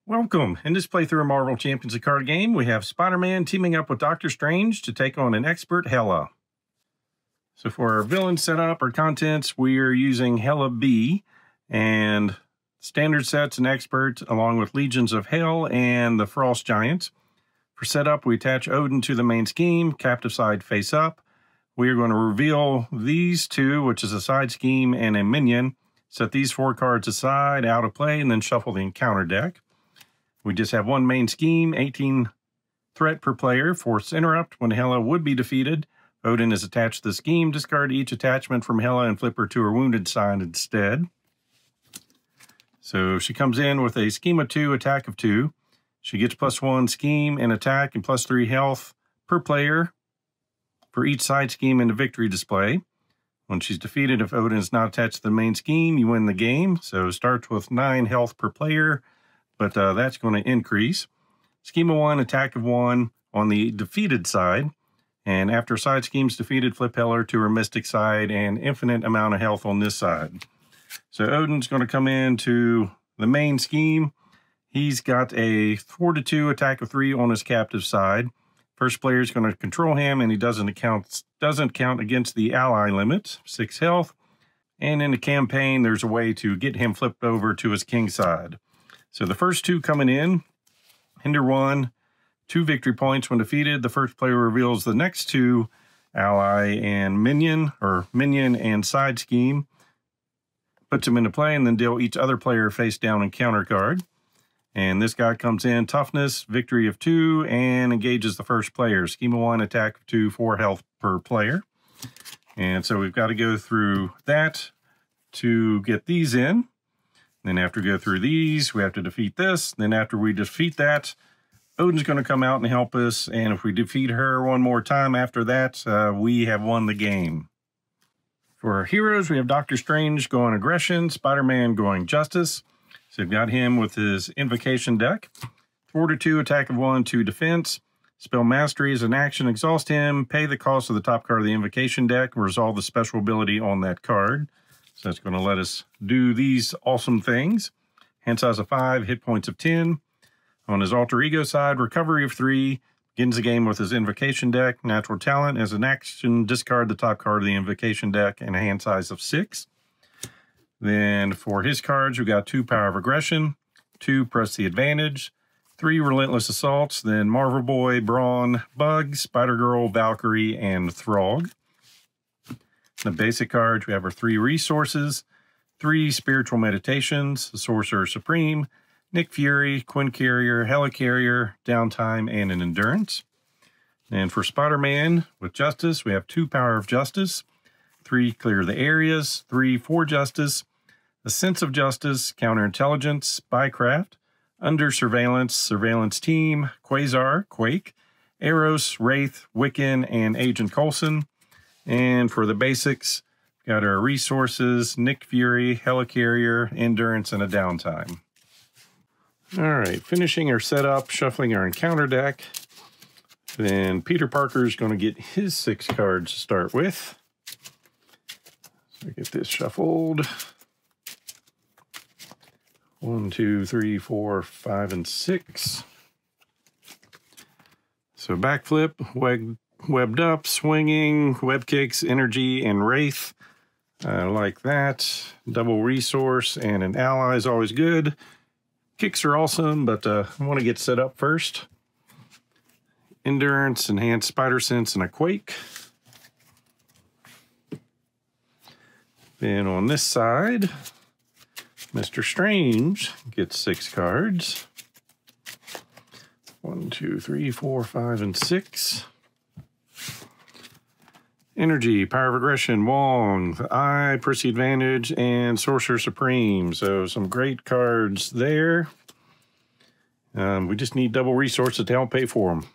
Welcome. In this playthrough of Marvel Champions of Card Game, we have Spider-Man teaming up with Doctor Strange to take on an Expert Hela. So for our villain setup or contents, we are using Hela B and standard sets and expert along with Legions of Hell and the Frost Giants. For setup, we attach Odin to the main scheme, captive side face up. We are going to reveal these two, which is a side scheme and a minion. Set these 4 cards aside, out of play, and then shuffle the encounter deck. We just have one main scheme, 18 threat per player, force interrupt. When Hela would be defeated, Odin is attached to the scheme. Discard each attachment from Hela and flip her to her wounded side instead. So she comes in with a scheme of 2, attack of 2. She gets +1 scheme and attack and +3 health per player for each side scheme in the victory display. When she's defeated, if Odin is not attached to the main scheme, you win the game. So it starts with 9 health per player, but that's going to increase. Scheme of 1, attack of 1 on the defeated side. And after side scheme's defeated, flip Hela to her mystic side and infinite amount of health on this side. So Odin's going to come into the main scheme. He's got a 4-2 attack of 3 on his captive side. First player is going to control him, and he doesn't count against the ally limit, 6 health. And in the campaign, there's a way to get him flipped over to his king side. So the first 2 coming in, hinder 1, 2 victory points when defeated. The first player reveals the next 2 ally and minion, or minion and side scheme, puts them into play, and then deal each other player face down encounter card. And this guy comes in, toughness, victory of 2, and engages the first player. Scheme of 1, attack of 2, 4 health per player. And so we've got to go through that to get these in. Then after we go through these, we have to defeat this. Then after we defeat that, Odin's going to come out and help us. And if we defeat her one more time after that, we have won the game. For our heroes, we have Doctor Strange going aggression, Spider-Man going justice. So we've got him with his invocation deck. 4-2, attack of 1, 2 defense. Spell mastery is an action. Exhaust him, pay the cost of the top card of the invocation deck, and resolve the special ability on that card. So that's going to let us do these awesome things. Hand size of 5, hit points of 10. On his alter ego side, recovery of 3. Begins the game with his invocation deck. Natural talent as an action, discard the top card of the invocation deck and a hand size of 6. Then for his cards, we got 2 power of aggression, 2 press the advantage, 3 relentless assaults, then Marvel Boy, Brawn, Bug, Spider-Girl, Valkyrie, and Throg. The basic cards, we have our 3 resources, 3 spiritual meditations, the Sorcerer Supreme, Nick Fury, Quinn Carrier, Hela Carrier, downtime, and an endurance. And for Spider-Man with Justice, we have 2 power of justice, 3 clear the areas, 3 for justice, a sense of justice, counterintelligence, spycraft, under surveillance, surveillance team, Quasar, Quake, Eros, Wraith, Wiccan, and Agent Coulson. And for the basics, got our resources, Nick Fury, Hela Carrier, endurance, and a downtime. All right, finishing our setup, shuffling our encounter deck. Then Peter Parker is going to get his 6 cards to start with. So get this shuffled. 1, 2, 3, 4, 5, and 6. So backflip, webbed up, swinging, web kicks, energy, and wraith. Like that. Double resource and an ally is always good. Kicks are awesome, but I want to get set up first. Endurance, enhanced spider sense, and a quake. Then on this side, Mr. Strange gets 6 cards. 1, 2, 3, 4, 5, and 6. Energy, power of aggression, Wong, the Eye, press the advantage, and Sorcerer Supreme. So some great cards there. We just need double resources to help pay for them.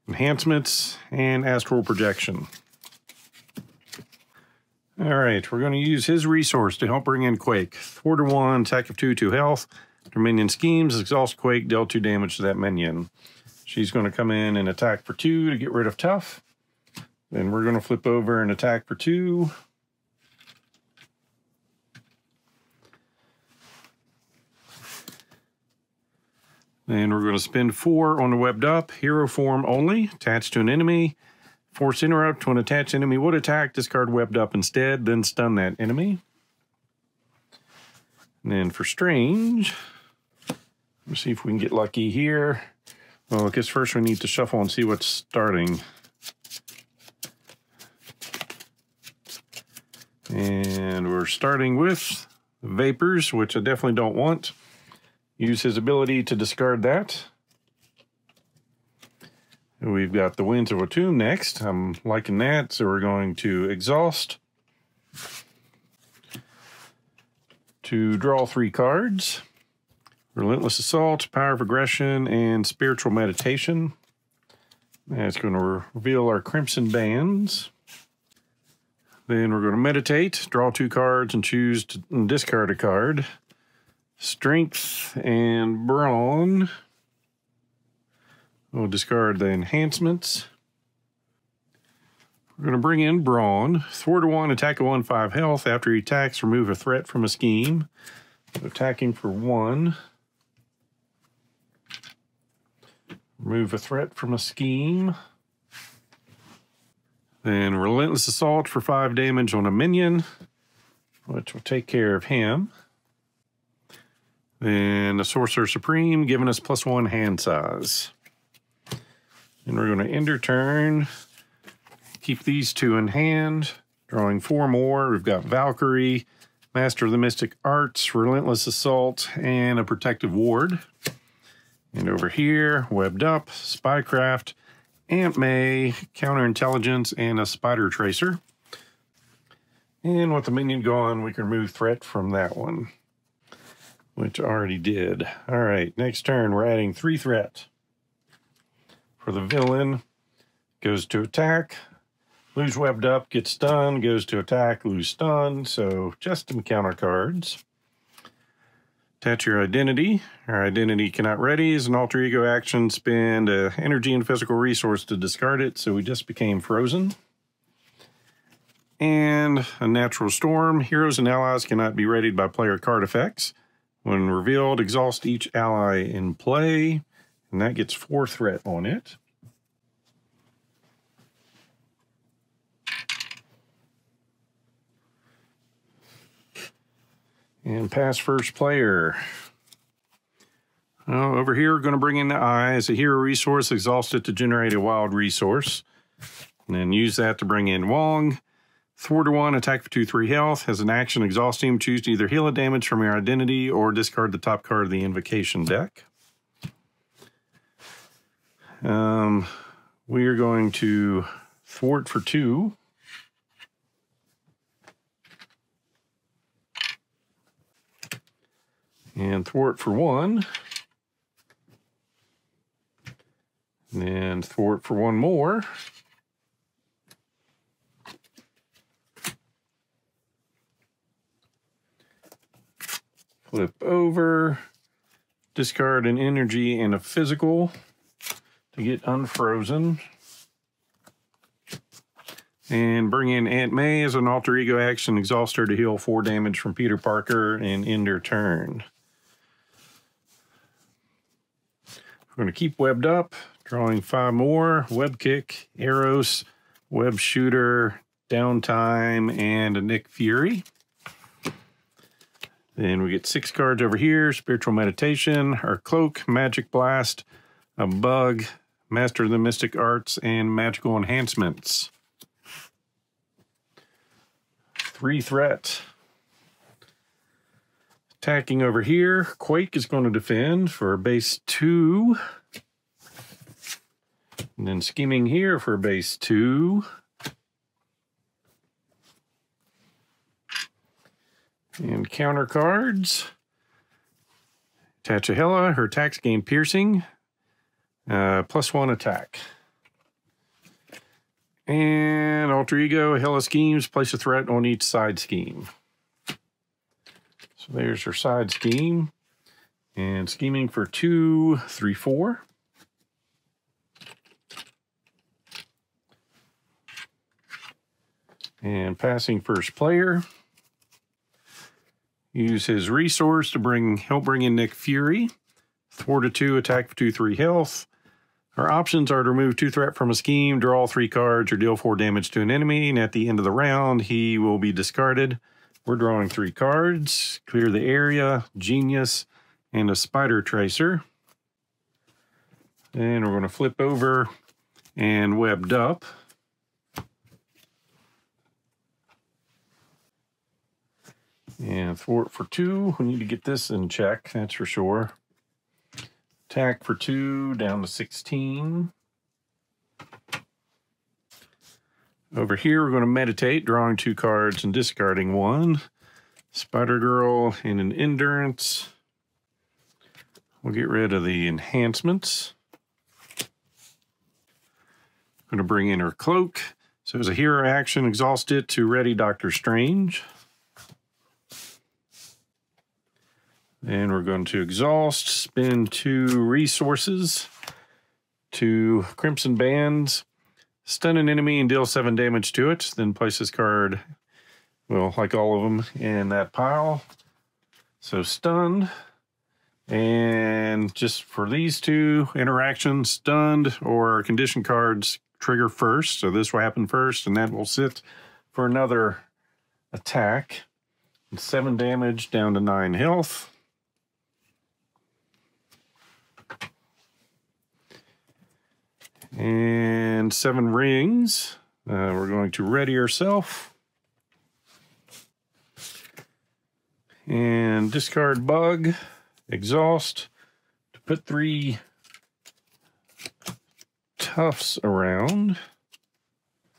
Enhancements and astral projection. All right, we're going to use his resource to help bring in Quake. 4-1, attack of 2, 2 health. After minion schemes, exhaust Quake, deal 2 damage to that minion. She's going to come in and attack for 2 to get rid of Tough. Then we're going to flip over and attack for 2. Then we're going to spend 4 on the webbed up, hero form only, attached to an enemy. Force interrupt when attached enemy would attack, discard webbed up instead, then stun that enemy. And then for strange, let's see if we can get lucky here. Well, I guess first we need to shuffle and see what's starting. And we're starting with Vapors, which I definitely don't want. Use his ability to discard that. We've got the Winds of Atum next. I'm liking that, so we're going to exhaust to draw 3 cards. Relentless Assault, Power of Aggression, and Spiritual Meditation. That's going to reveal our Crimson Bands. Then we're going to meditate, draw 2 cards, and choose to discard a card. Strength and Brawn. We'll discard the enhancements. We're going to bring in Brawn. Thwart a 1, attack a 1/5 health. After he attacks, remove a threat from a scheme. Attacking for 1. Remove a threat from a scheme. Then Relentless Assault for 5 damage on a minion, which will take care of him. Then the Sorcerer Supreme, giving us +1 hand size. And we're going to end our turn. Keep these 2 in hand. Drawing 4 more. We've got Valkyrie, Master of the Mystic Arts, Relentless Assault, and a Protective Ward. And over here, Webbed Up, Spycraft, Aunt May, Counterintelligence, and a Spider Tracer. And with the minion gone, we can remove threat from that one, which I already did. All right, next turn, we're adding 3 threat. For the villain, goes to attack, lose Webbed Up, gets stunned, goes to attack, lose stun, so just some counter cards. Attach your identity. Our identity cannot ready is an alter ego action. Spend energy and physical resource to discard it, so we just became frozen. And a natural storm. Heroes and allies cannot be readied by player card effects. When revealed, exhaust each ally in play, and that gets 4 threat on it. And pass first player. Over here, we're going to bring in the Eye as a hero resource, exhaust it to generate a wild resource. And then use that to bring in Wong. Thwart a 1, attack for 2/3 health. Has an action, exhaust him. Choose to either heal a damage from your identity or discard the top card of the invocation deck. We are going to thwart for 2. And thwart for 1. And then thwart for 1 more. Flip over. Discard an energy and a physical to get unfrozen. And bring in Aunt May as an alter ego action. Exhaust her to heal 4 damage from Peter Parker and end her turn. We're going to keep Webbed Up, drawing 5 more. Web Kick, Eros, Web Shooter, Downtime, and a Nick Fury. Then we get 6 cards over here. Spiritual Meditation, our Cloak, Magic Blast, a Bug, Master of the Mystic Arts, and Magical Enhancements. 3 threat. Attacking over here, Quake is going to defend for base 2. And then scheming here for base 2. And counter cards. Attach a Hela, her attacks gain piercing. +1 attack. And alter ego, Hela schemes, place a threat on each side scheme. So there's her side scheme. And scheming for 2, 3, 4. And passing first player. Use his resource to help bring in Nick Fury. 4 to 2, attack for 2/3 health. Our options are to remove 2 threat from a scheme, draw 3 cards, or deal 4 damage to an enemy. And at the end of the round, he will be discarded. We're drawing 3 cards, clear the area, Genius, and a Spider Tracer. And we're going to flip over and Webbed Up. And thwart for 2. We need to get this in check, that's for sure. Attack for 2, down to 16. Over here, we're going to meditate, drawing 2 cards and discarding 1. Spider Girl and an Endurance. We'll get rid of the enhancements. Going to bring in her Cloak. So as a hero action, exhaust it to ready Doctor Strange. And we're going to exhaust, spend 2 resources to Crimson Bands, stun an enemy and deal 7 damage to it. Then place this card, well, like all of them, in that pile. So stunned. And just for these 2 interactions, stunned or condition cards trigger first. So this will happen first, and that will sit for another attack. 7 damage down to 9 health. And 7 rings. We're going to ready ourselves. And discard Bug. Exhaust. To put 3 Tufts around.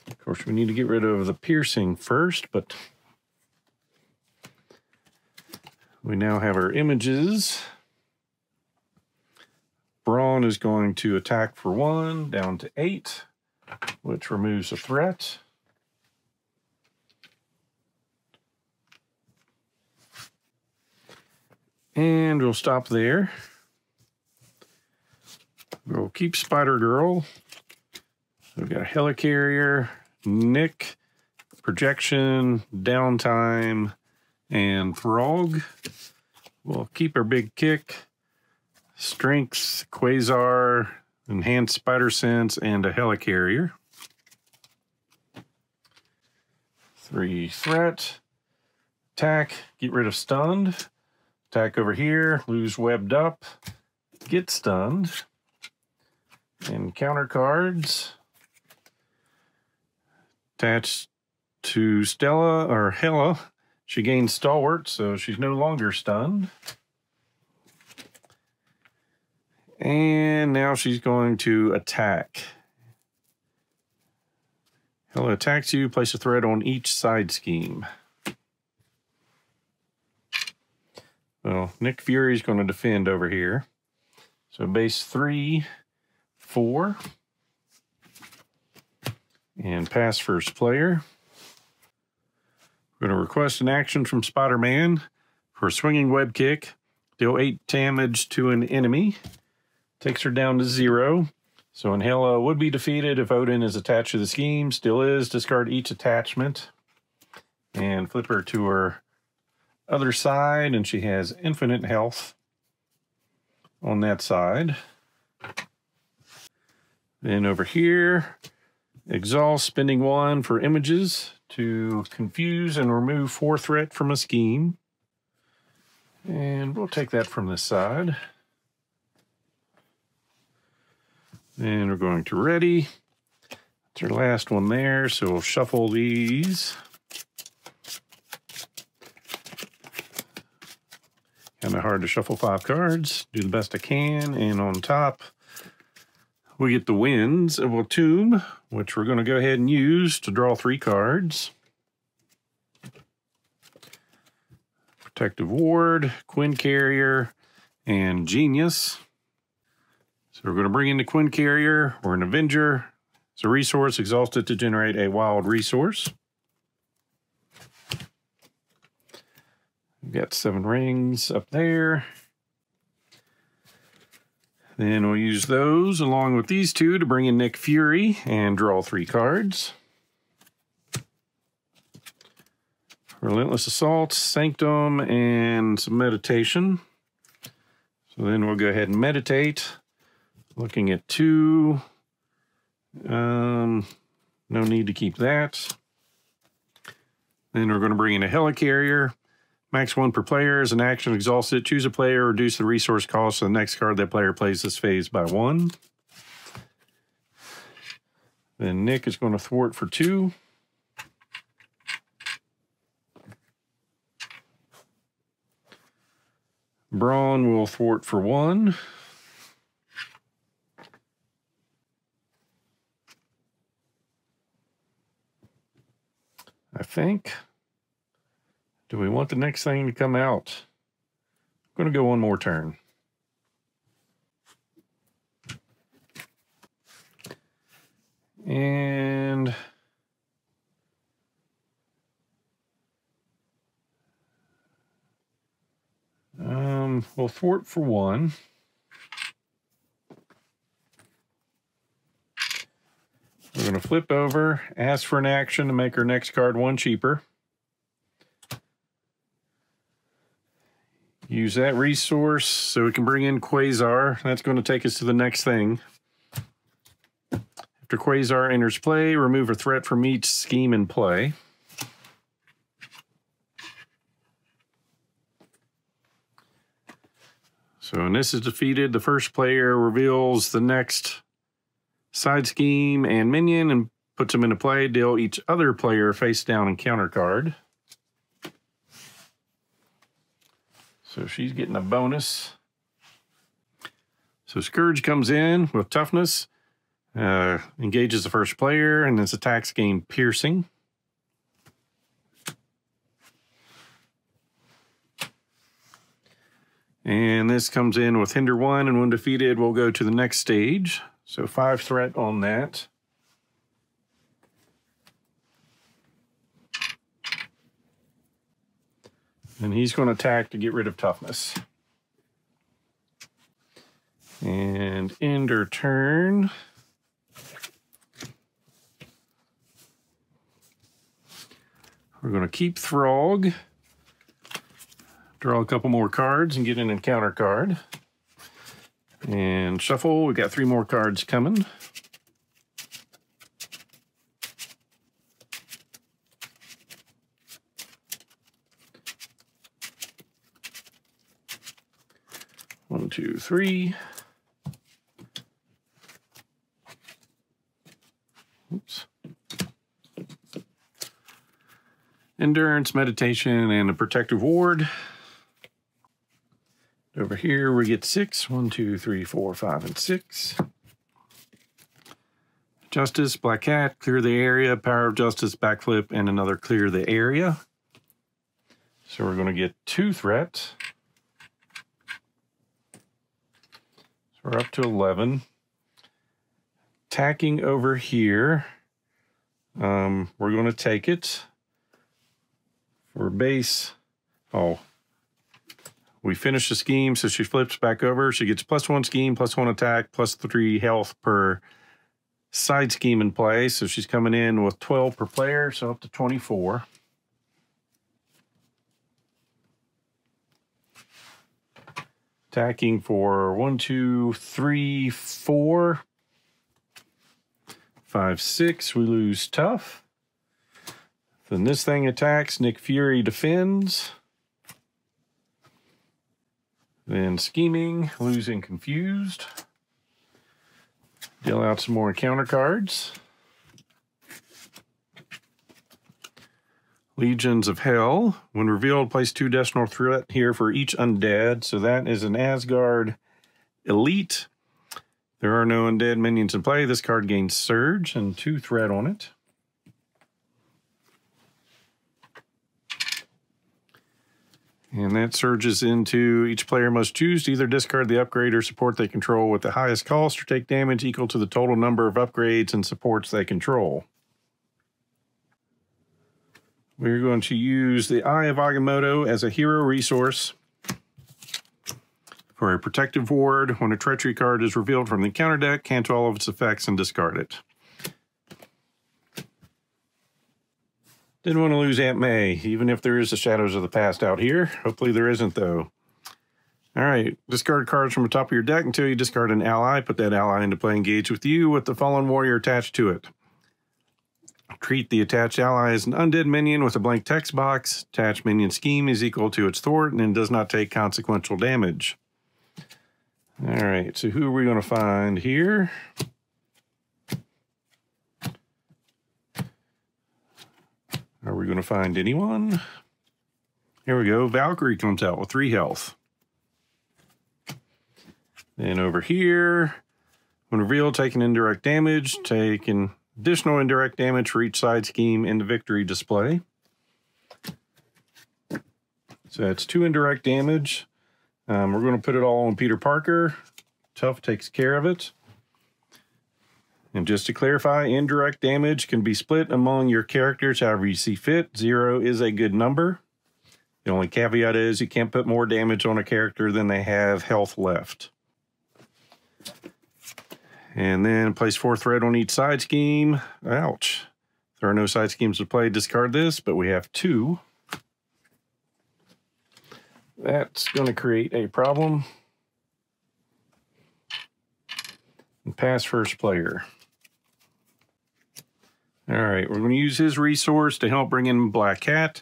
Of course, we need to get rid of the piercing first, but we now have our images. Brawn is going to attack for 1, down to 8, which removes a threat. And we'll stop there. We'll keep Spider Girl. We've got Helicarrier, Nick, Projection, Downtime, and Throg. We'll keep our Big Kick. Strength, Quasar, Enhanced Spider Sense, and a Helicarrier. 3 threat. Attack, get rid of stunned. Attack over here, lose Webbed Up, get stunned. And counter cards. Attached to Stella or Hela, she gains Stalwart, so she's no longer stunned. And now she's going to attack. Hela attacks you, place a threat on each side scheme. Well, Nick Fury's going to defend over here. So base 3, 4. And pass first player. We're going to request an action from Spider-Man for a swinging web kick. Deal 8 damage to an enemy. Takes her down to 0. So Hela would be defeated if Odin is attached to the scheme. Still is. Discard each attachment. And flip her to her other side. And she has infinite health on that side. Then over here, exhaust, spending 1 for images to confuse and remove 4 threat from a scheme. And we'll take that from this side. And we're going to ready. It's our last one there, so we'll shuffle these. Kind of hard to shuffle 5 cards. Do the best I can. And on top, we get the Winds of a Tomb, which we're going to go ahead and use to draw 3 cards. Protective Ward, Quinn Carrier, and Genius. So we're going to bring in the Quinn Carrier. We're an Avenger. It's a resource, exhausted to generate a wild resource. We've got 7 rings up there. Then we'll use those along with these 2 to bring in Nick Fury and draw 3 cards. Relentless Assault, Sanctum, and some Meditation. So So then we'll go ahead and meditate. Looking at 2. No need to keep that. Then we're going to bring in a helicarrier. Max 1 per player is an action exhausted. Choose a player, reduce the resource cost of the next card that player plays this phase by 1. Then Nick is going to thwart for 2. Braun will thwart for 1. I think. Do we want the next thing to come out? I'm going to go one more turn. And we'll thwart for 1. We're going to flip over, ask for an action to make our next card 1 cheaper. Use that resource so we can bring in Quasar. That's going to take us to the next thing. After Quasar enters play, remove a threat from each scheme in play. So when this is defeated, the first player reveals the next side scheme and minion and puts them into play. Deal each other player face down encounter card. So she's getting a bonus. So Scourge comes in with toughness, engages the first player, and its attacks gain piercing. And this comes in with Hinder 1, and when defeated, we'll go to the next stage. So 5 threat on that. And he's going to attack to get rid of toughness. And end our turn. We're going to keep Throg. Draw a couple more cards and get an encounter card. And shuffle. We've got 3 more cards coming. One, two, 3. Oops. Endurance, meditation, and a protective ward. Over here we get 6. 1, 2, 3, 4, 5, and 6. Justice, Black Cat, clear the area. Power of Justice, backflip, and another clear the area. So we're going to get 2 threats. So we're up to 11. Attacking over here. We're going to take it. For base. Oh. We finish the scheme, so she flips back over. She gets +1 scheme, +1 attack, +3 health per side scheme in play. So she's coming in with 12 per player, so up to 24. Attacking for 1, 2, 3, 4, 5, 6. We lose tough. Then this thing attacks. Nick Fury defends. Then scheming, losing confused. Deal out some more encounter cards. Legions of Hell. When revealed, place 2 additional threat here for each undead. So that is an Asgard Elite. There are no undead minions in play. This card gains Surge and 2 threat on it. And that surges into each player must choose to either discard the upgrade or support they control with the highest cost or take damage equal to the total number of upgrades and supports they control. We're going to use the Eye of Agamotto as a hero resource for a protective ward. When a treachery card is revealed from the counter deck, cancel all of its effects and discard it. Didn't want to lose Aunt May, even if there is the Shadows of the Past out here. Hopefully there isn't, though. All right, discard cards from the top of your deck until you discard an ally. Put that ally into play, engage with you with the fallen warrior attached to it. Treat the attached ally as an undead minion with a blank text box. Attached minion scheme is equal to its thwart and does not take consequential damage. All right, so who are we going to find here? Are we going to find anyone? Here we go. Valkyrie comes out with 3 health. Then over here, when revealed, taking indirect damage, taking additional indirect damage for each side scheme in the victory display. So that's 2 indirect damage. We're going to put it all on Peter Parker. Tough takes care of it. And just to clarify, indirect damage can be split among your characters however you see fit. 0 is a good number. The only caveat is you can't put more damage on a character than they have health left. And then place 4 threat on each side scheme. Ouch. If there are no side schemes to play, discard this, but we have 2. That's going to create a problem. And pass first player. All right, we're going to use his resource to help bring in Black Cat.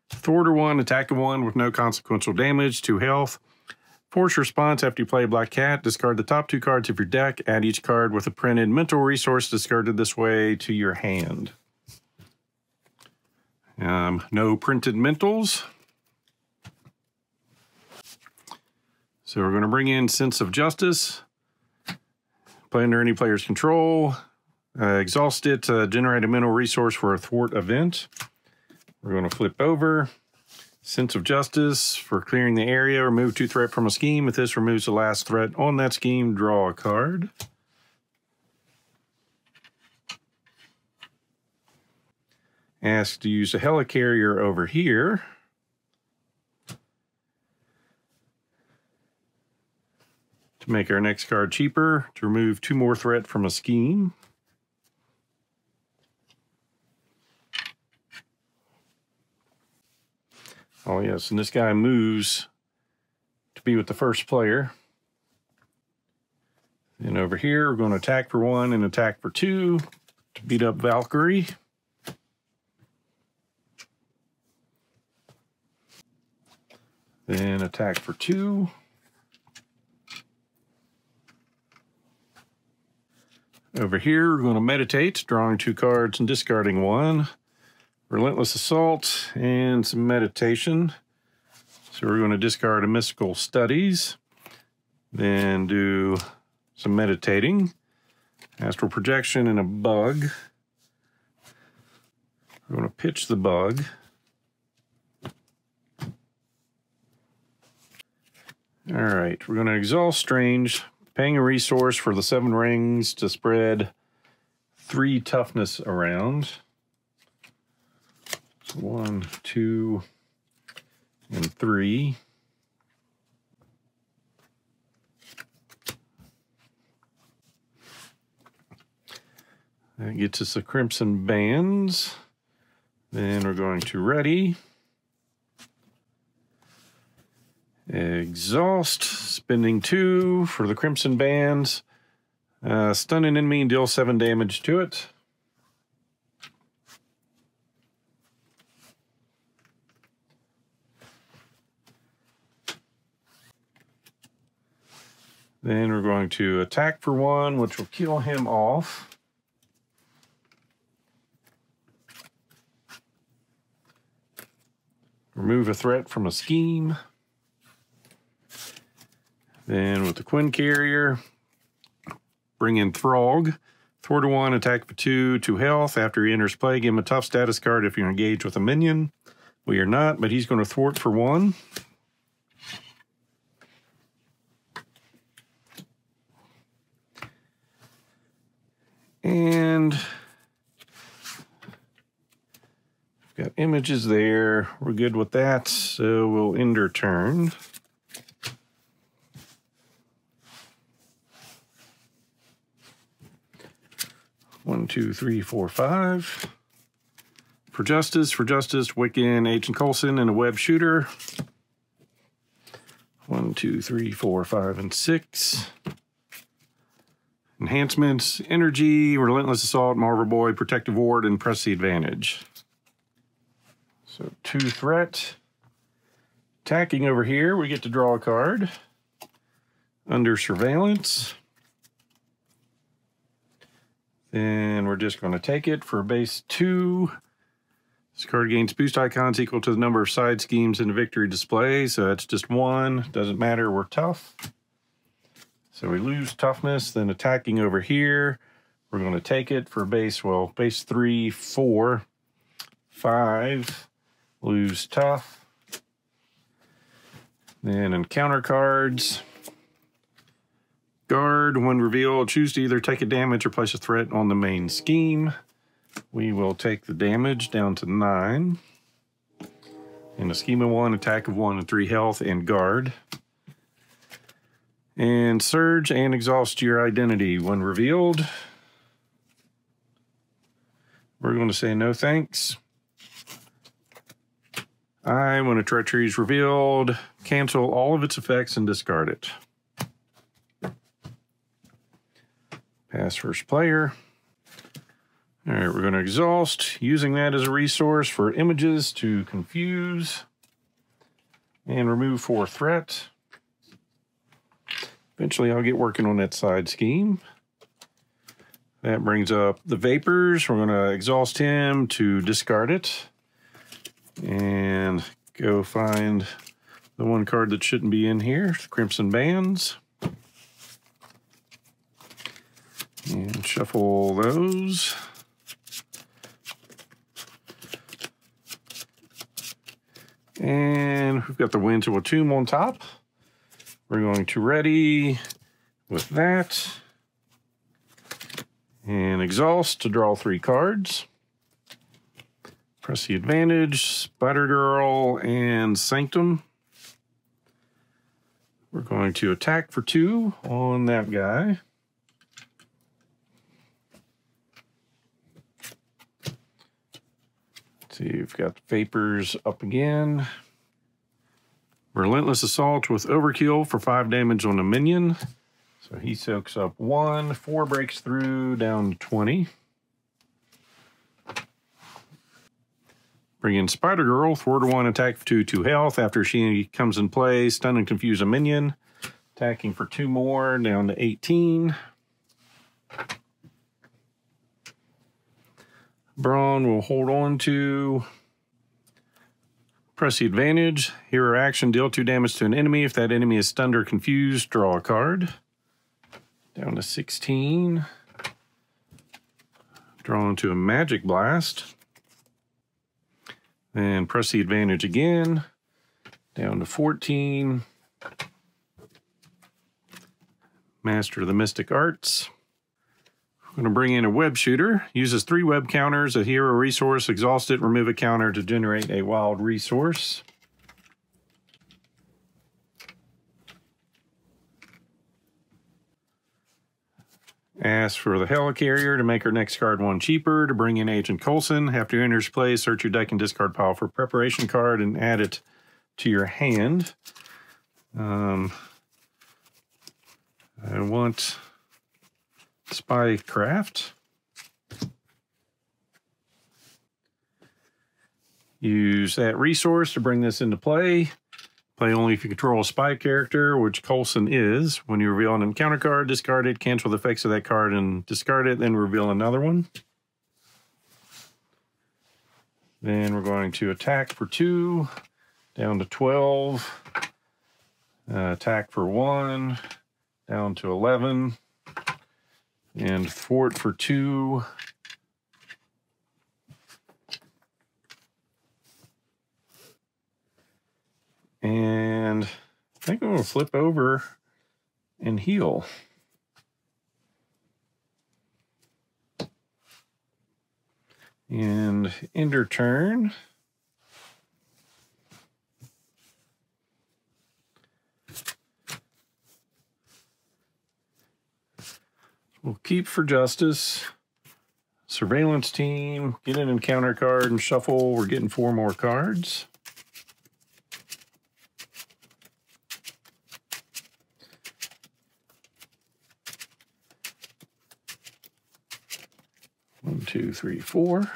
Thwart 1, attack 1 with no consequential damage, 2 health. Force response after you play Black Cat. Discard the top 2 cards of your deck. Add each card with a printed mental resource discarded this way to your hand. No printed mentals. So we're going to bring in Sense of Justice. Play under any player's control. Exhaust it to generate a mental resource for a thwart event. We're going to flip over. Sense of Justice for clearing the area. Remove 2 threat from a scheme. If this removes the last threat on that scheme, draw a card. Ask to use a helicarrier over here. To make our next card cheaper, to remove 2 more threat from a scheme. Oh yes, and this guy moves to be with the first player. And over here, we're going to attack for 1 and attack for 2 to beat up Valkyrie. Then attack for 2. Over here, we're going to meditate, drawing 2 cards and discarding 1. Relentless Assault and some meditation. So we're going to discard a Mystical Studies. Then do some meditating. Astral Projection and a bug. We're going to pitch the bug. All right, we're going to exhaust Strange, paying a resource for the 7 rings to spread 3 toughness around. 1, 2, and 3. That gets us the Crimson Bands. Then we're going to ready. Exhaust, spending 2 for the Crimson Bands. Stun an enemy and deal 7 damage to it. Then we're going to attack for 1, which will kill him off. Remove a threat from a scheme. Then with the Quinn Carrier, bring in Throg. Thwart 1, attack for 2, 2 health. After he enters play, give him a tough status card if you're engaged with a minion. We are not, but he's going to thwart for 1. And we've got images there. We're good with that, so we'll end our turn. One, two, three, four, 5. For Justice, Wiccan, Agent Coulson, and a Web Shooter. 1, 2, 3, 4, 5, and 6. Enhancements, Energy, Relentless Assault, Marvel Boy, Protective Ward, and Press the Advantage. So 2 threat. Attacking over here, we get to draw a card. Under Surveillance. Then we're just going to take it for base 2. This card gains boost icons equal to the number of side schemes in the victory display. So that's just 1. Doesn't matter, we're tough. So we lose toughness. Then attacking over here, we're going to take it for base, well, base 3, 4, 5. Lose tough. Then encounter cards. Guard, when revealed, choose to either take a damage or place a threat on the main scheme. We will take the damage down to 9. And a scheme of 1, attack of 1, and 3 health, and guard. And surge and exhaust your identity. When revealed, we're going to say no thanks. When a treachery is revealed, cancel all of its effects and discard it. Pass first player. All right, we're going to exhaust, using that as a resource for images to confuse and remove 4 threat. Eventually, I'll get working on that side scheme. That brings up the Vapors. We're going to exhaust him to discard it and go find the one card that shouldn't be in here, Crimson Bands. And shuffle those. And we've got the Winds of Tomb on top. We're going to ready with that. And exhaust to draw 3 cards. Press the advantage, Spider Girl, and Sanctum. We're going to attack for 2 on that guy. See, you've got the Vapors up again. Relentless Assault with Overkill for 5 damage on a minion. So he soaks up 1, 4 breaks through, down to 20. Bring in Spider Girl, 4 to 1, attack for 2, 2 health. After she comes in play, stun and confuse a minion. Attacking for 2 more, down to 18. Brawn will hold on to. Press the advantage. Hero action, deal 2 damage to an enemy. If that enemy is stunned or confused, draw a card. Down to 16. Draw into a Magic Blast. And press the advantage again. Down to 14. Master of the Mystic Arts. I'm going to bring in a web shooter. Uses 3 web counters, a hero resource, exhaust it, remove a counter to generate a wild resource. Ask for the Helicarrier to make her next card 1 cheaper. To bring in Agent Coulson, after you enter his play, search your deck and discard pile for a preparation card and add it to your hand. I want Spycraft. Use that resource to bring this into play. Play only if you control a spy character, which Coulson is. When you reveal an encounter card, discard it, cancel the effects of that card and discard it, then reveal another one. Then we're going to attack for 2, down to 12. Attack for 1, down to 11. And thwart for 2. And I think I'm going to flip over and heal. And end her turn. We'll keep for justice. Surveillance team, get an encounter card and shuffle. We're getting 4 more cards. 1, 2, 3, 4.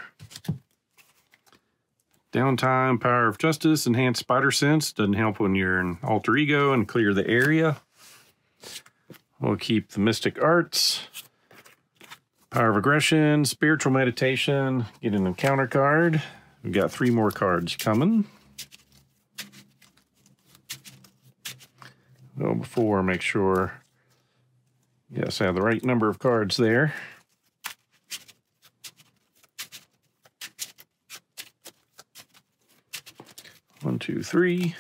Downtime, Power of Justice, Enhanced Spider Sense. Doesn't help when you're in Alter Ego and clear the area. We'll keep the Mystic Arts. Power of Aggression, Spiritual Meditation, get an encounter card. We've got 3 more cards coming. Oh, before, make sure, yes, I have the right number of cards there. One, two, 3.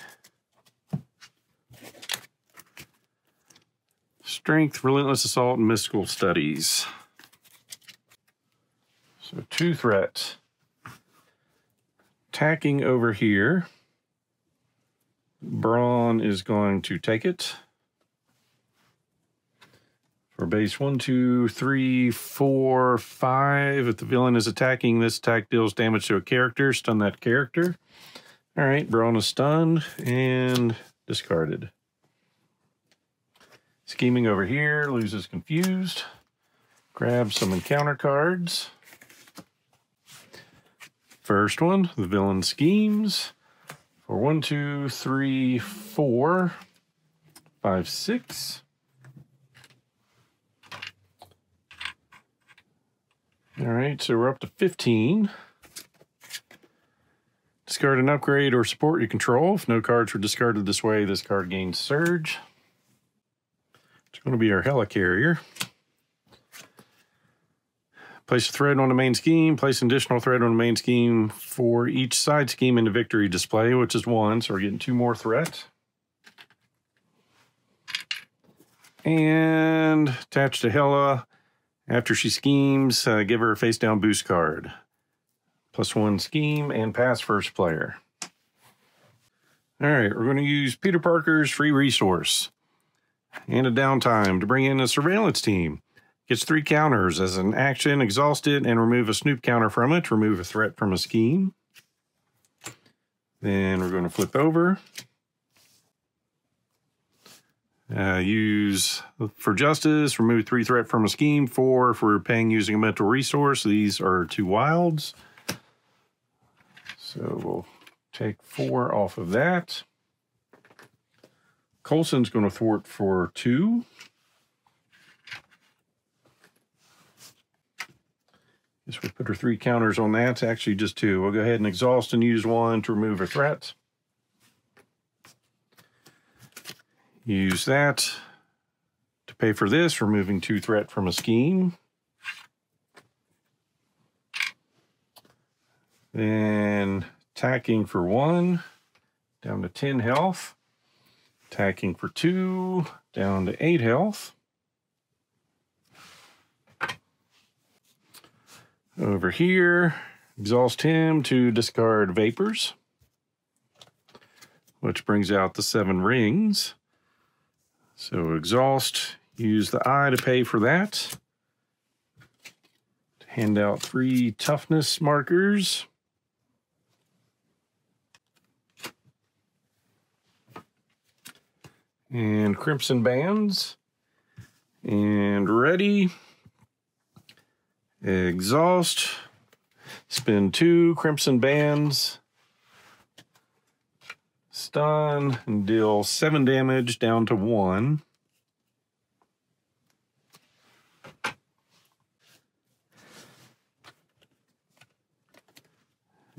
Strength, Relentless Assault, and Mystical Studies. So 2 threats. Attacking over here. Brawn is going to take it. For base 1, 2, 3, 4, 5. If the villain is attacking, this attack deals damage to a character. Stun that character. All right, Brawn is stunned and discarded. Scheming over here, loses Confused. Grab some encounter cards. First one, the villain schemes for 1, 2, 3, 4, 5, 6. All right, so we're up to 15. Discard an upgrade or support you control. If no cards were discarded this way, this card gains Surge. It's going to be our Hela carrier. Place a thread on the main scheme. Place an additional thread on the main scheme for each side scheme in the victory display, which is 1. So we're getting 2 more threats. And attached to Hela, after she schemes, give her a face down boost card. +1 scheme and pass first player. All right, we're going to use Peter Parker's free resource and a downtime to bring in a surveillance team. Gets 3 counters as an action, exhaust it, and remove a snoop counter from it to remove a threat from a scheme. Then we're going to flip over. Use for justice, remove 3 threat from a scheme. 4 if we're paying using a mental resource. These are 2 wilds. So we'll take 4 off of that. Coulson's going to thwart for 2. Guess we put her 3 counters on that. It's actually just 2. We'll go ahead and exhaust and use 1 to remove a threat. Use that to pay for this, removing 2 threat from a scheme. Then attacking for 1, down to 10 health. Attacking for 2, down to 8 health. Over here, exhaust him to discard Vapors, which brings out the 7 rings. So exhaust, use the eye to pay for that. Hand out 3 toughness markers. And crimson bands. And ready. Exhaust. Spin 2 crimson bands. Stun and deal 7 damage down to 1.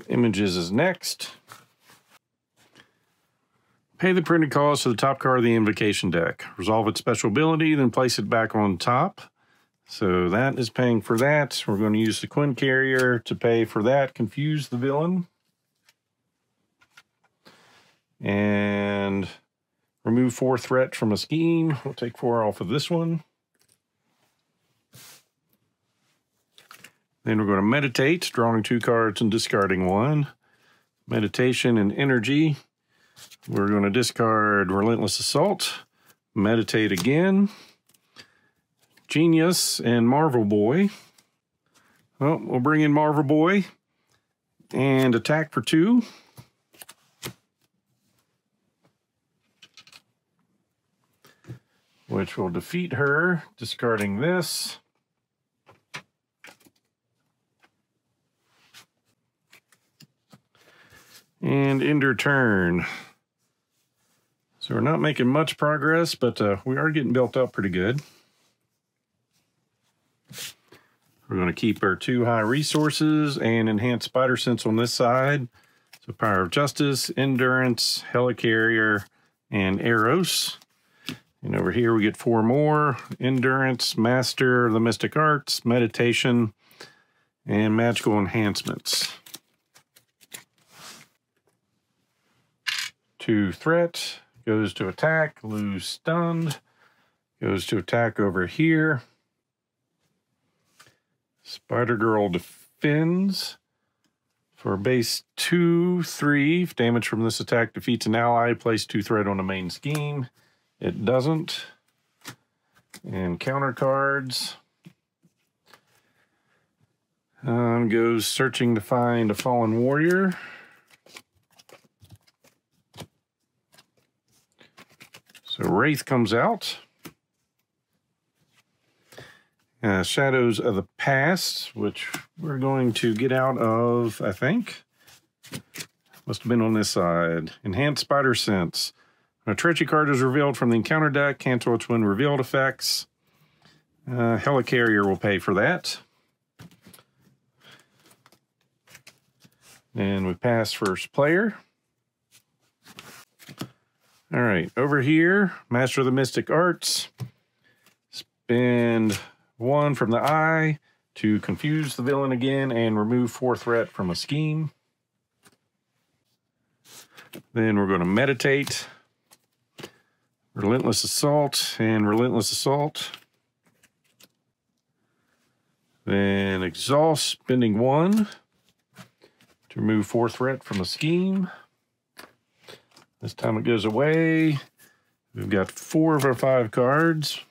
Images is next. Pay the printed cost of the top card of the invocation deck. Resolve its special ability, then place it back on top. So that is paying for that. We're going to use the Quinn Carrier to pay for that. Confuse the villain. And remove 4 threat from a scheme. We'll take 4 off of this one. Then we're going to meditate, drawing 2 cards and discarding 1. Meditation and energy. We're going to discard Relentless Assault. Meditate again. Genius and Marvel Boy. Well, we'll bring in Marvel Boy and attack for 2. Which will defeat her, discarding this. And end her turn. So we're not making much progress, but we are getting built up pretty good. We're going to keep our 2 high resources and enhance spider sense on this side. So Power of Justice, Endurance, Helicarrier, and Eros. And over here we get 4 more: Endurance, Master of the Mystic Arts, Meditation, and Magical Enhancements. 2 threat, goes to attack, lose stunned, goes to attack over here. Spider Girl defends for base 2/3. If damage from this attack defeats an ally, place 2 threat on the main scheme. It doesn't. And counter cards. Goes searching to find a fallen warrior. So Wraith comes out. Shadows of the Past, which we're going to get out of, I think. Must have been on this side. Enhanced Spider Sense. When a treachery card is revealed from the encounter deck, cancel its when revealed effects. Helicarrier will pay for that. And we pass first player. All right, over here, Master of the Mystic Arts. Spend 1 from the eye to confuse the villain again and remove 4 threat from a scheme. Then we're going to meditate. Relentless Assault and Relentless Assault. Then exhaust, spending 1 to remove 4 threat from a scheme. This time it goes away. We've got 4 of our 5 cards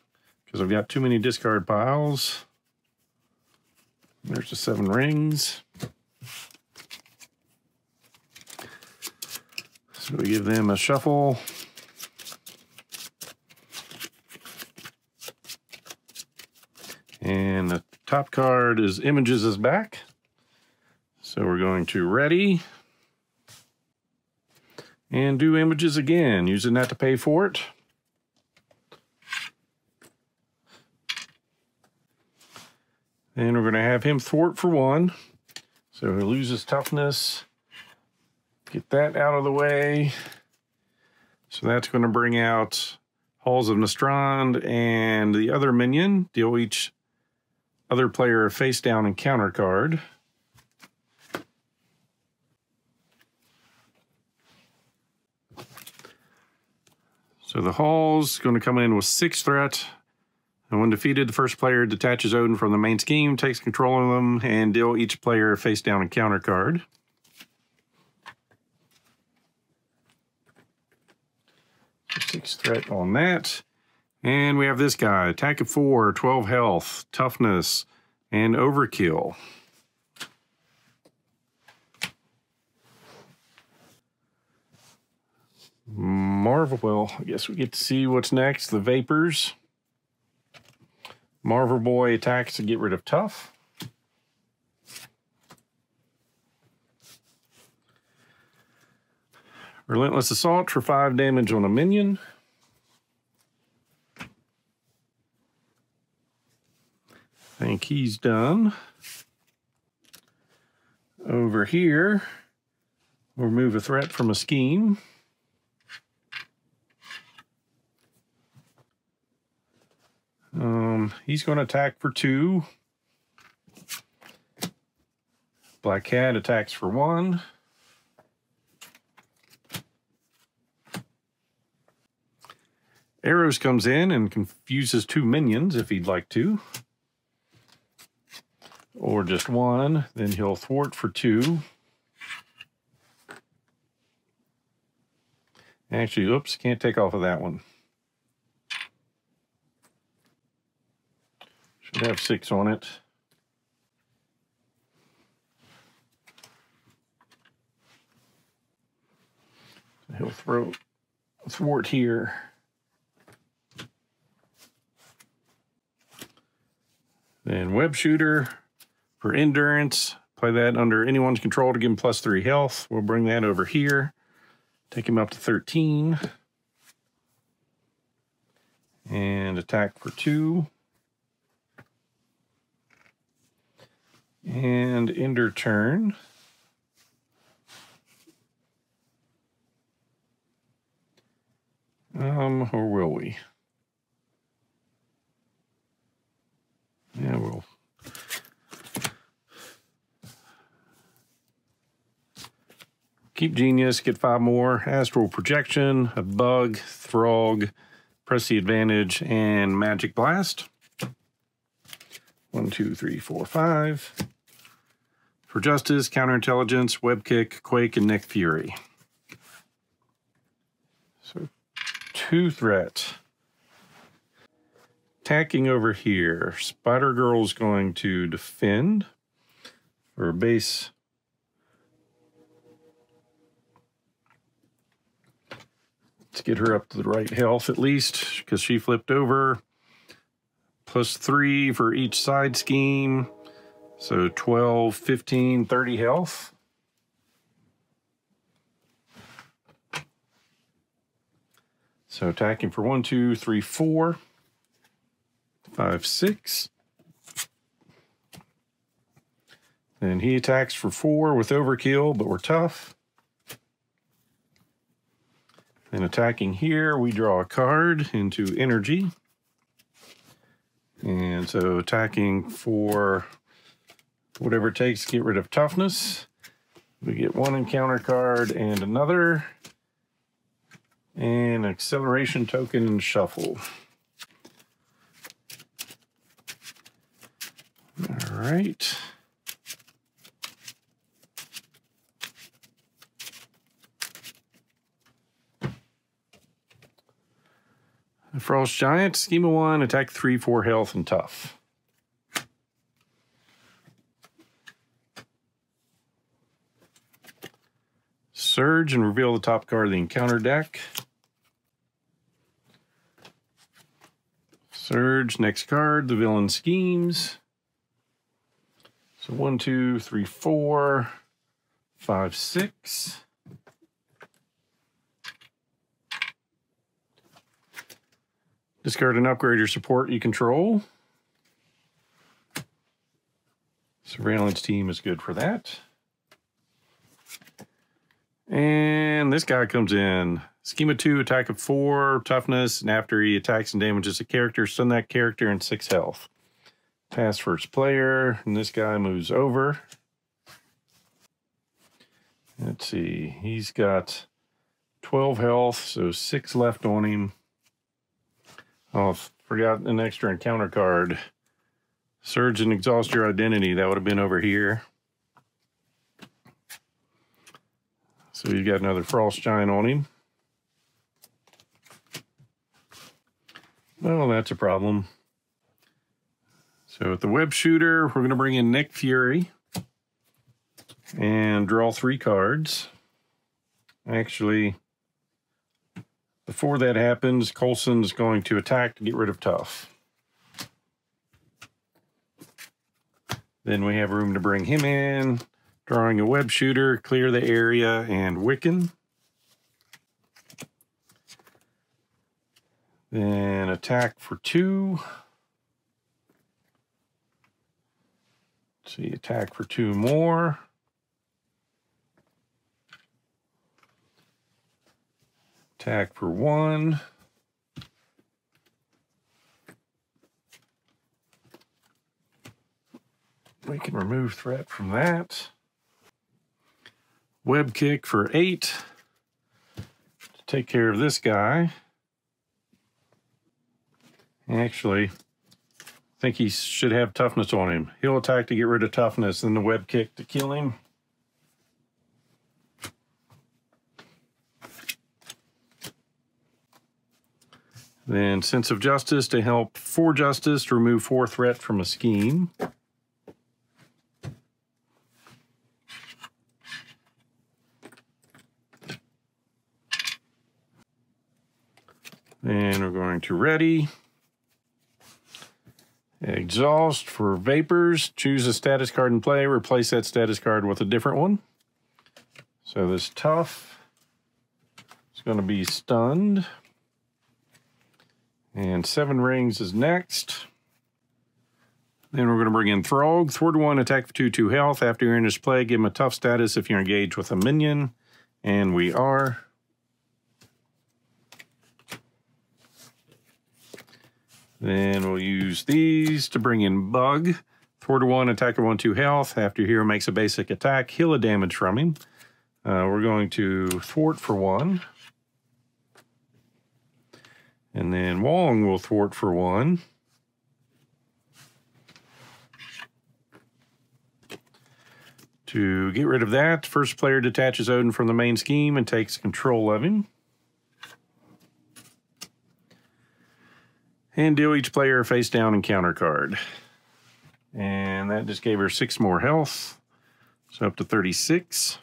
because I've got too many discard piles. There's the 7 rings. So we give them a shuffle. And the top card is Images is back. So we're going to ready. And do Images again, using that to pay for it. And we're going to have him thwart for 1. So he loses toughness. Get that out of the way. So that's going to bring out Halls of Nostrand and the other minion. Deal each other player a face down and counter card. So the Hall's going to come in with 6 threat. And when defeated, the first player detaches Odin from the main scheme, takes control of them, and deal each player a face down and counter card. So 6 threat on that. And we have this guy, attack of 4, 12 health, toughness, and overkill. Marvel, well, I guess we get to see what's next. The Vapors. Marvel Boy attacks to get rid of tough. Relentless Assault for 5 damage on a minion. I think he's done. Over here, we'll remove a threat from a scheme. He's going to attack for 2. Black Cat attacks for 1. Eros comes in and confuses 2 minions if he'd like to. Or just 1. Then he'll thwart for 2. Actually, oops, can't take off of that one. Should have 6 on it. He'll throw thwart here. Then Web Shooter for endurance, Play that under anyone's control to give him +3 health. We'll bring that over here. Take him up to 13. And attack for 2. And end her turn. Or will we? Yeah, we'll. Keep Genius, get 5 more. Astral Projection, a Bug, Throg, Press the Advantage, and Magic Blast. 1, 2, 3, 4, 5. For Justice, Counterintelligence, Web Kick, Quake, and Nick Fury. So 2 threat. Attacking over here. Spider Girl's going to defend for a base. Let's get her up to the right health at least, because she flipped over. +3 for each side scheme. So 12, 15, 30 health. So attacking for 1, 2, 3, 4, 5, 6. And he attacks for 4 with overkill, but we're tough. And attacking here, we draw a card into energy. And so attacking for whatever it takes to get rid of toughness. We get 1 encounter card and another. And acceleration token and shuffle. All right. Frost Giant, scheme of 1, attack 3, 4 health, and tough. Surge and reveal the top card of the encounter deck. Surge, next card, the villain schemes. So 1, 2, 3, 4, 5, 6. Discard and upgrade your support you control. Surveillance team is good for that. And this guy comes in. Scheme of 2, attack of 4, toughness, and after he attacks and damages a character, stun that character and 6 health. Pass first player, and this guy moves over. Let's see, he's got 12 health, so 6 left on him. Oh, forgot an extra encounter card. Surge and exhaust your identity. That would have been over here. So you've got another Frost Giant on him. Well, that's a problem. So with the Web Shooter, we're going to bring in Nick Fury and draw 3 cards. Actually, before that happens, Coulson's going to attack to get rid of tough. Then we have room to bring him in, drawing a Web Shooter, clear the area, and Wiccan. Then attack for 2. Let's see, attack for 2 more. Attack for 1. We can remove threat from that. Web kick for 8 to take care of this guy. Actually, I think he should have toughness on him. He'll attack to get rid of toughness, then the web kick to kill him. Then Sense of Justice to help 4 justice to remove 4 threat from a scheme. Then we're going to ready. Exhaust for vapors. Choose a status card in play. Replace that status card with a different one. So this tough is going to be stunned. And 7 rings is next. Then we're going to bring in Throg. Thwart 1, attack for 2 health. After you're in his play, give him a tough status if you're engaged with a minion. And we are. Then we'll use these to bring in Bug. Thwart 1, attacker 1, 2 health. After your hero makes a basic attack, heal a damage from him. We're going to thwart for 1. And then Wong will thwart for 1. To get rid of that, first player detaches Odin from the main scheme and takes control of him. And deal each player a face down encounter card. And that just gave her 6 more health. So up to 36.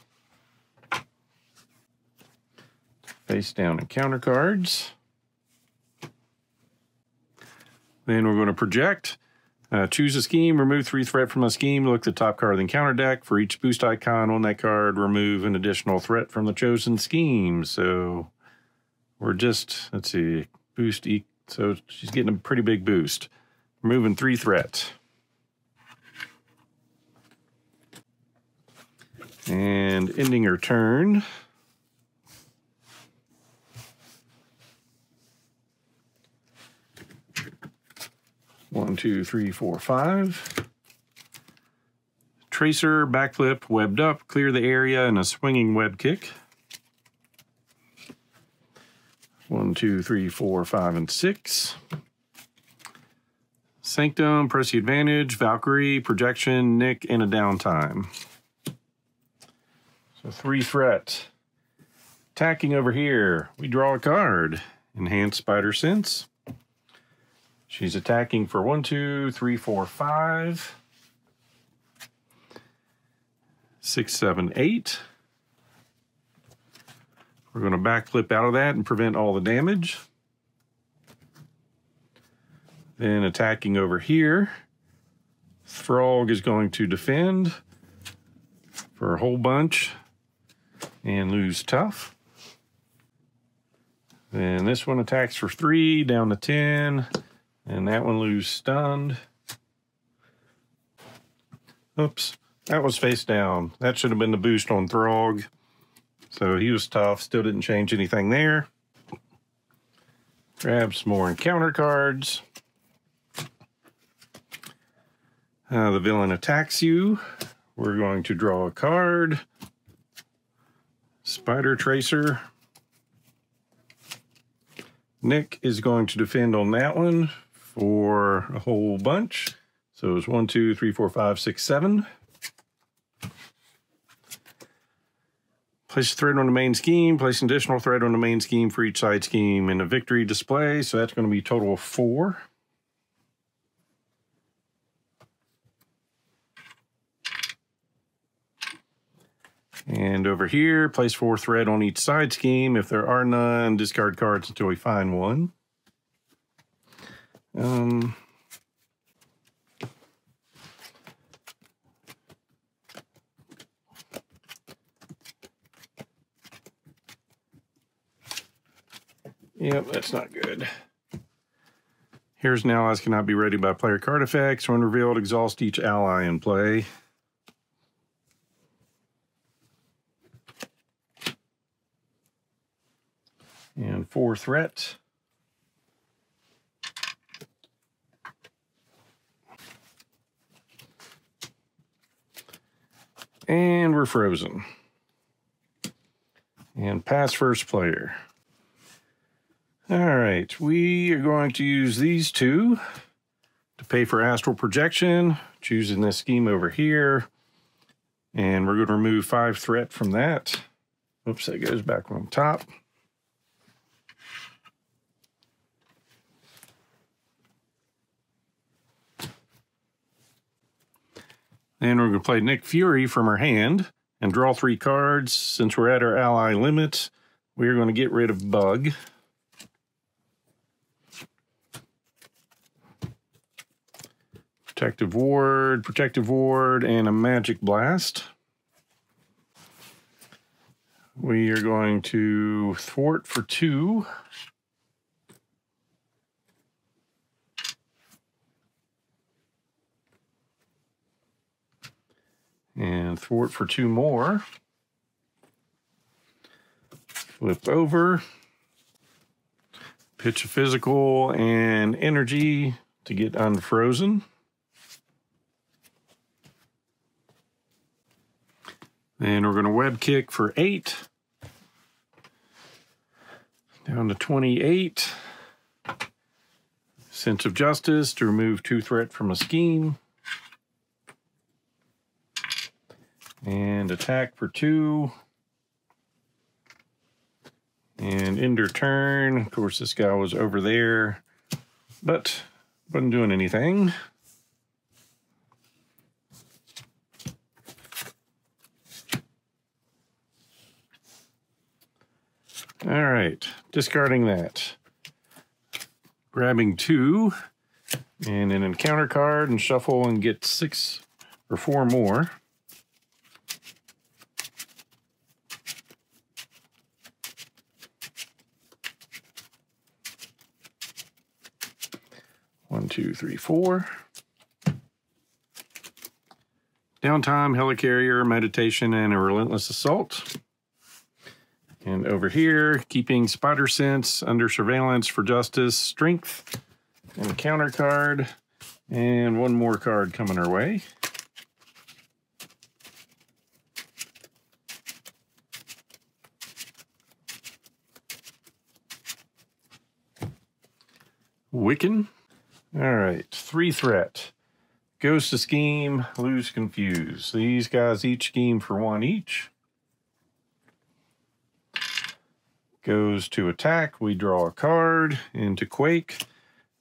Face down encounter cards. Then we're going to project. Choose a scheme, remove 3 threat from a scheme, look at the top card of the encounter deck. For each boost icon on that card, remove an additional threat from the chosen scheme. So we're just, let's see, boost, so she's getting a pretty big boost. Removing 3 threat. And ending her turn. One, two, three, four, 5. Tracer, backflip, webbed up, clear the area, and a swinging web kick. 1, 2, 3, 4, 5, and 6. Sanctum, press the advantage, Valkyrie, projection, Nick, and a downtime. So 3 threat. Attacking over here, we draw a card. Enhanced Spider Sense. She's attacking for 1, 2, 3, 4, 5, 6, 7, 8. We're going to backflip out of that and prevent all the damage. Then attacking over here, Throg is going to defend for a whole bunch and lose tough. Then this one attacks for 3, down to 10. And that one lose stunned. Oops, that was face down. That should have been the boost on Throg. So he was tough, still didn't change anything there. Grab some more encounter cards. The villain attacks you. We're going to draw a card. Spider Tracer. Nick is going to defend on that one for a whole bunch. So it's 1, 2, 3, 4, 5, 6, 7. Place a thread on the main scheme. Place an additional thread on the main scheme for each side scheme in a victory display. So that's going to be a total of 4. And over here, place 4 thread on each side scheme. If there are none, discard cards until we find one. Yep, that's not good. Here's an allies cannot be ready by player card effects. When revealed, exhaust each ally in play. And 4 threat. And we're frozen. And pass first player. All right, we are going to use these 2 to pay for astral projection, choosing this scheme over here. And we're going to remove 5 threat from that. Oops, that goes back on top. Then we're going to play Nick Fury from our hand and draw 3 cards. Since we're at our ally limits, we're going to get rid of Bug. Protective Ward, and a Magic Blast. We are going to thwart for 2. And thwart for 2 more. Flip over. Pitch a physical and energy to get unfrozen. Then we're going to web kick for 8. Down to 28. Sense of Justice to remove 2 threat from a scheme. And attack for 2. And end her turn. Of course, this guy was over there, but wasn't doing anything. All right, discarding that. Grabbing 2 and an encounter card and shuffle and get 6 or 4 more. One, two, three, 4. Downtime, Helicarrier, Meditation, and a Relentless Assault. And over here, keeping Spider Sense under surveillance for Justice, Strength, and a counter card, and 1 more card coming our way. Wiccan. All right, 3 threat. Goes to scheme, lose confuse. These guys each scheme for 1 each. Goes to attack, we draw a card. Into Quake,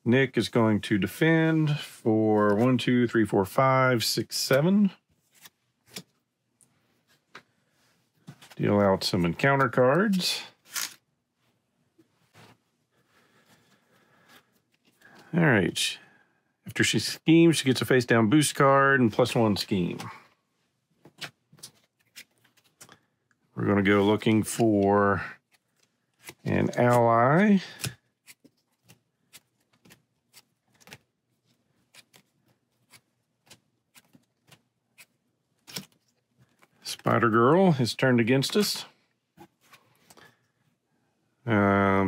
Nick is going to defend for 1, 2, 3, 4, 5, 6, 7. Deal out some encounter cards. All right. After she schemes, she gets a face down boost card and +1 scheme. We're going to go looking for an ally. Spider Girl is turned against us.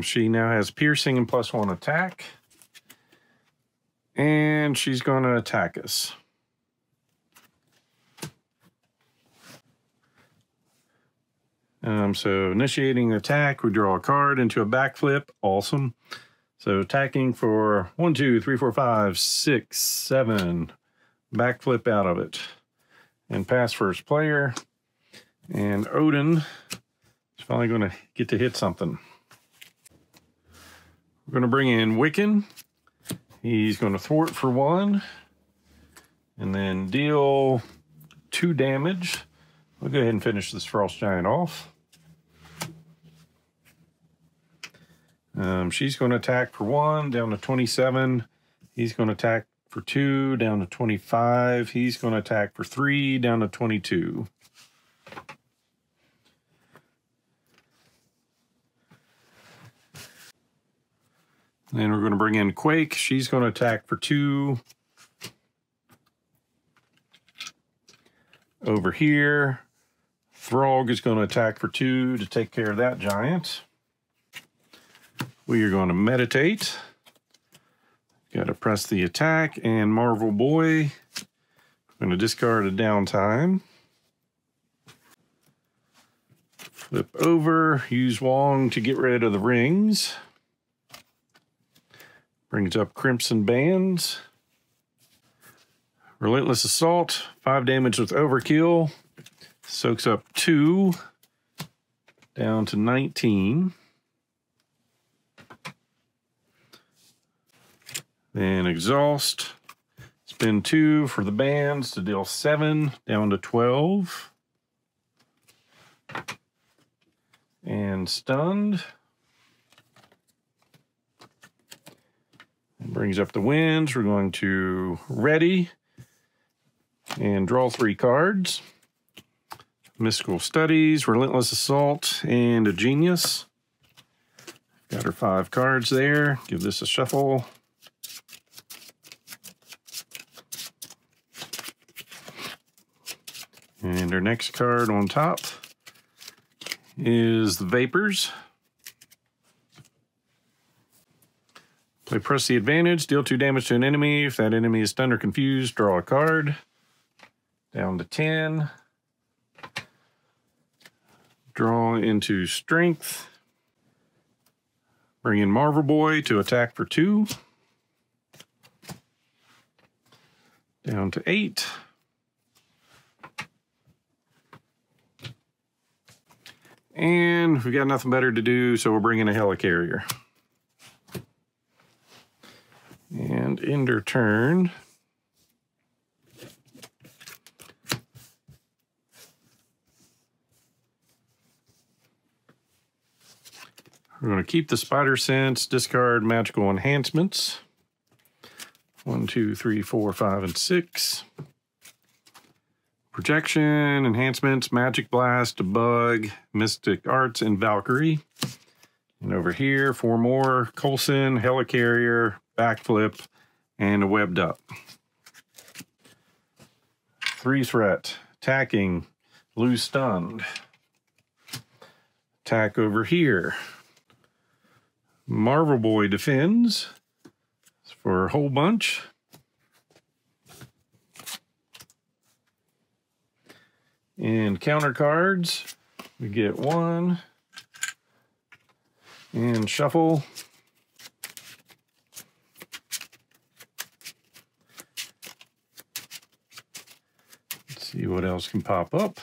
She now has piercing and +1 attack. And she's going to attack us. So initiating the attack, we draw a card into a backflip. Awesome. So attacking for 1, 2, 3, 4, 5, 6, 7. Backflip out of it. And pass first player. And Odin is finally going to get to hit something. We're going to bring in Wiccan. He's going to thwart for 1 and then deal 2 damage. We'll go ahead and finish this Frost Giant off. She's going to attack for 1 down to 27. He's going to attack for 2 down to 25. He's going to attack for 3 down to 22. Then we're going to bring in Quake. She's going to attack for 2. Over here, Throg is going to attack for 2 to take care of that giant. We are going to meditate. Got to press the attack and Marvel Boy. I'm going to discard a downtime. Flip over, use Wong to get rid of the rings. Brings up Crimson Bands. Relentless Assault, 5 damage with Overkill. Soaks up 2, down to 19. Then Exhaust. Spend 2 for the bands to deal 7, down to 12. And Stunned. Brings up the winds. We're going to ready and draw 3 cards. Mystical Studies, Relentless Assault, and a Genius. Got her 5 cards there. Give this a shuffle. And our next card on top is the Vapors. Play Press the Advantage, deal 2 damage to an enemy. If that enemy is stunned or confused, draw a card. Down to 10. Draw into Strength. Bring in Marvel Boy to attack for 2. Down to 8. And we've got nothing better to do, so we'll bring in a Helicarrier. And end her turn. We're going to keep the Spider Sense, discard Magical Enhancements. 1, 2, 3, 4, 5, and 6. Projection, Enhancements, Magic Blast, Bug, Mystic Arts, and Valkyrie. And over here, 4 more. Coulson, Helicarrier, Backflip, and a Webbed Up. 3 threat, attacking, lose stunned. Attack over here. Marvel Boy defends for a whole bunch. And counter cards, we get 1 and shuffle. Let's see what else can pop up.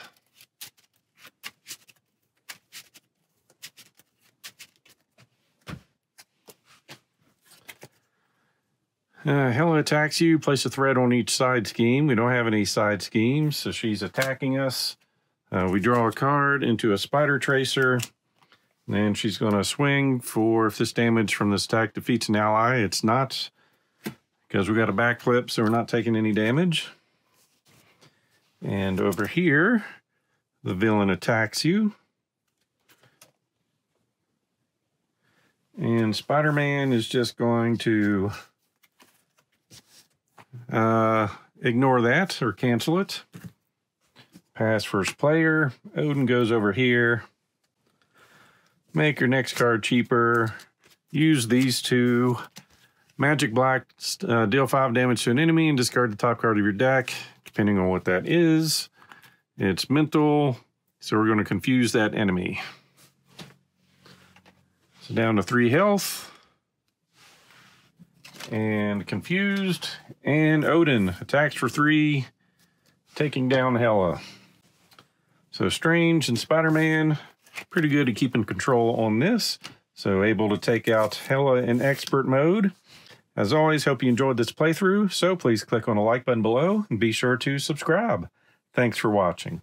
Hela attacks you, place a threat on each side scheme. We don't have any side schemes, so she's attacking us. We draw a card into a Spider Tracer, and she's going to swing for if this damage from this attack defeats an ally. It's not, because we got a backflip, so we're not taking any damage. And over here, the villain attacks you. And Spider-Man is just going to ignore that or cancel it. Pass first player. Odin goes over here. Make your next card cheaper. Use these 2. Magic Black, deal 5 damage to an enemy and discard the top card of your deck, depending on what that is. It's mental, so we're going to confuse that enemy. So down to 3 health. And confused, and Odin attacks for 3, taking down Hela. So Strange and Spider-Man, pretty good at keeping control on this. So able to take out Hela in expert mode. As always, hope you enjoyed this playthrough. So please click on the like button below and be sure to subscribe. Thanks for watching.